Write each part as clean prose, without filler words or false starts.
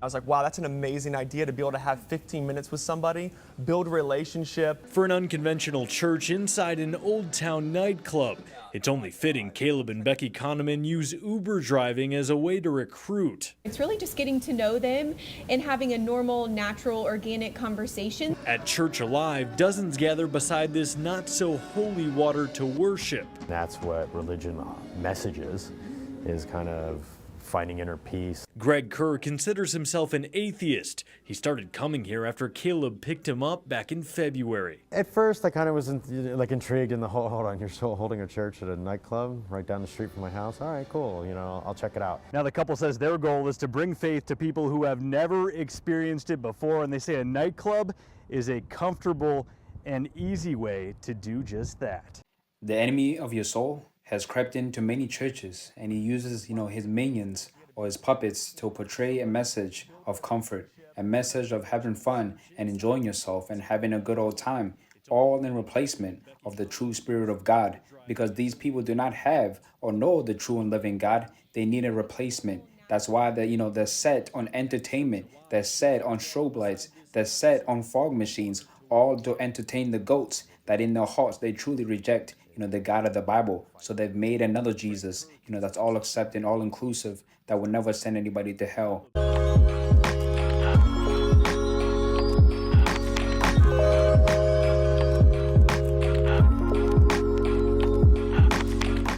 I was like, wow, that's an amazing idea to be able to have 15 minutes with somebody, build a relationship. For an unconventional church inside an Old Town nightclub, it's only fitting Caleb and Becky Kahneman use Uber driving as a way to recruit. It's really just getting to know them and having a normal, natural, organic conversation. At Church Alive, dozens gather beside this not-so-holy water to worship. That's what religion messages, is kind of finding inner peace. Greg Kerr considers himself an atheist. He started coming here after Caleb picked him up back in February. At first, I kind of was intrigued in the whole, hold on, you're still holding a church at a nightclub right down the street from my house? All right, cool, you know, I'll check it out. Now the couple says their goal is to bring faith to people who have never experienced it before, and they say a nightclub is a comfortable and easy way to do just that. The enemy of your soul has crept into many churches, and he uses, his minions or his puppets to portray a message of comfort, a message of having fun and enjoying yourself and having a good old time, all in replacement of the true Spirit of God. Because these people do not have or know the true and living God, they need a replacement. That's why they're set on entertainment, they're set on strobe lights, they're set on fog machines, all to entertain the goats that in their hearts they truly reject the God of the Bible. So they've made another Jesus, that's all accepting, all inclusive, that will never send anybody to hell.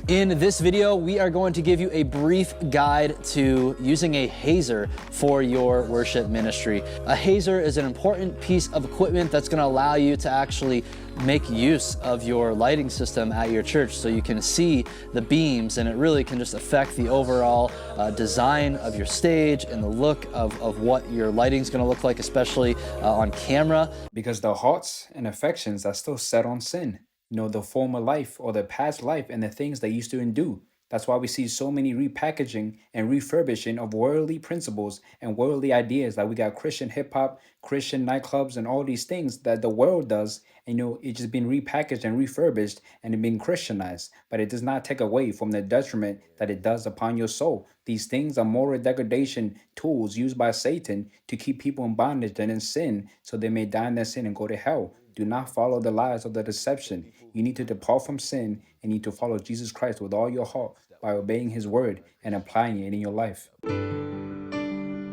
In this video, we are going to give you a brief guide to using a hazer for your worship ministry. A hazer is an important piece of equipment that's going to allow you to actually make use of your lighting system at your church so you can see the beams, and it really can just affect the overall design of your stage and the look of what your lighting is going to look like, especially on camera. Because the hearts and affections are still set on sin. The former life or the past life and the things they used to do. That's why we see so many repackaging and refurbishing of worldly principles and worldly ideas. Like we got Christian hip hop, Christian nightclubs, and all these things that the world does. And, it's just been repackaged and refurbished and it been Christianized. But it does not take away from the detriment that it does upon your soul. These things are moral degradation tools used by Satan to keep people in bondage and in sin, so they may die in their sin and go to hell. Do not follow the lies of the deception. You need to depart from sin and need to follow Jesus Christ with all your heart by obeying his word and applying it in your life.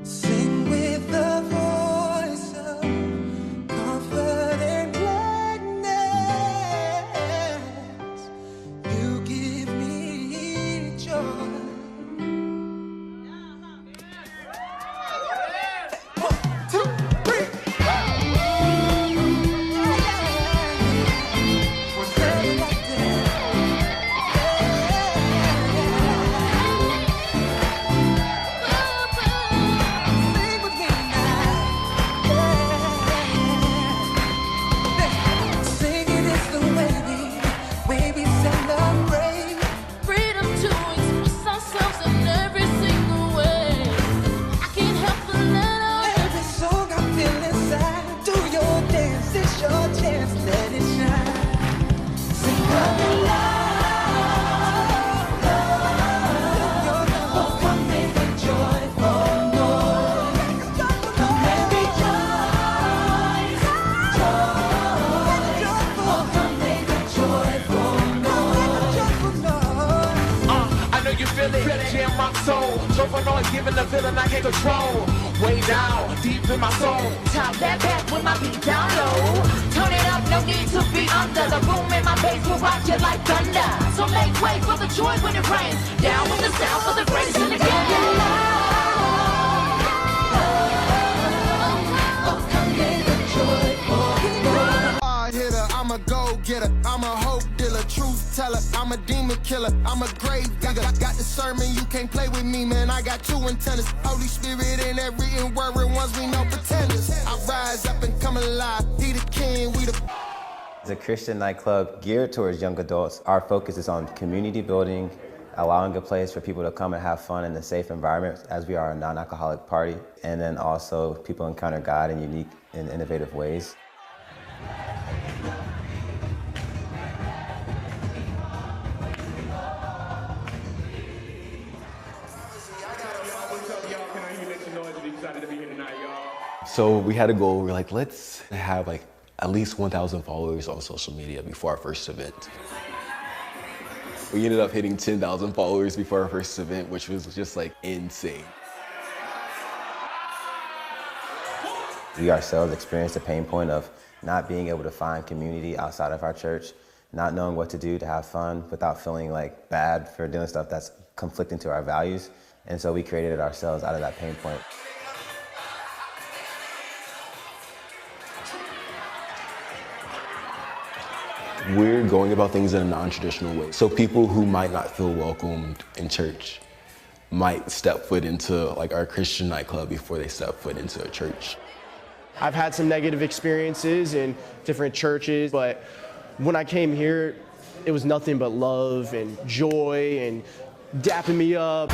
Sing with the voice of comfort and gladness. You give me joy. 1, 2, 3. Giving the feeling I can't control. Way down, deep in my soul. Top that back with my beat down low. Turn it up, no need to be under. The room in my base will rock you like thunder. So make way for the joy when it rains. Down with the sound for the greatest in the game. I'm a go-getter, I'm a hope dealer, truth teller, I'm a demon killer, I'm a grave digger. Got the sermon, you can't play with me, man. I got 2 antennas, Holy Spirit in every word, ones we know pretenders. I rise up and come alive, he the king, we the... It's a Christian nightclub geared towards young adults. Our focus is on community building, allowing a place for people to come and have fun in a safe environment, as we are a non-alcoholic party, and then also people encounter God in unique and innovative ways. Can I let you know as you excited to be here tonight, y'all. So we had a goal. We're like, let's have like at least 1,000 followers on social media before our first event. We ended up hitting 10,000 followers before our first event, which was just like insane. We ourselves experienced the pain point of not being able to find community outside of our church, not knowing what to do to have fun without feeling like bad for doing stuff that's conflicting to our values. And so we created it ourselves out of that pain point. We're going about things in a non-traditional way. So people who might not feel welcomed in church might step foot into like our Christian nightclub before they step foot into a church. I've had some negative experiences in different churches, but when I came here, it was nothing but love and joy and dapping me up.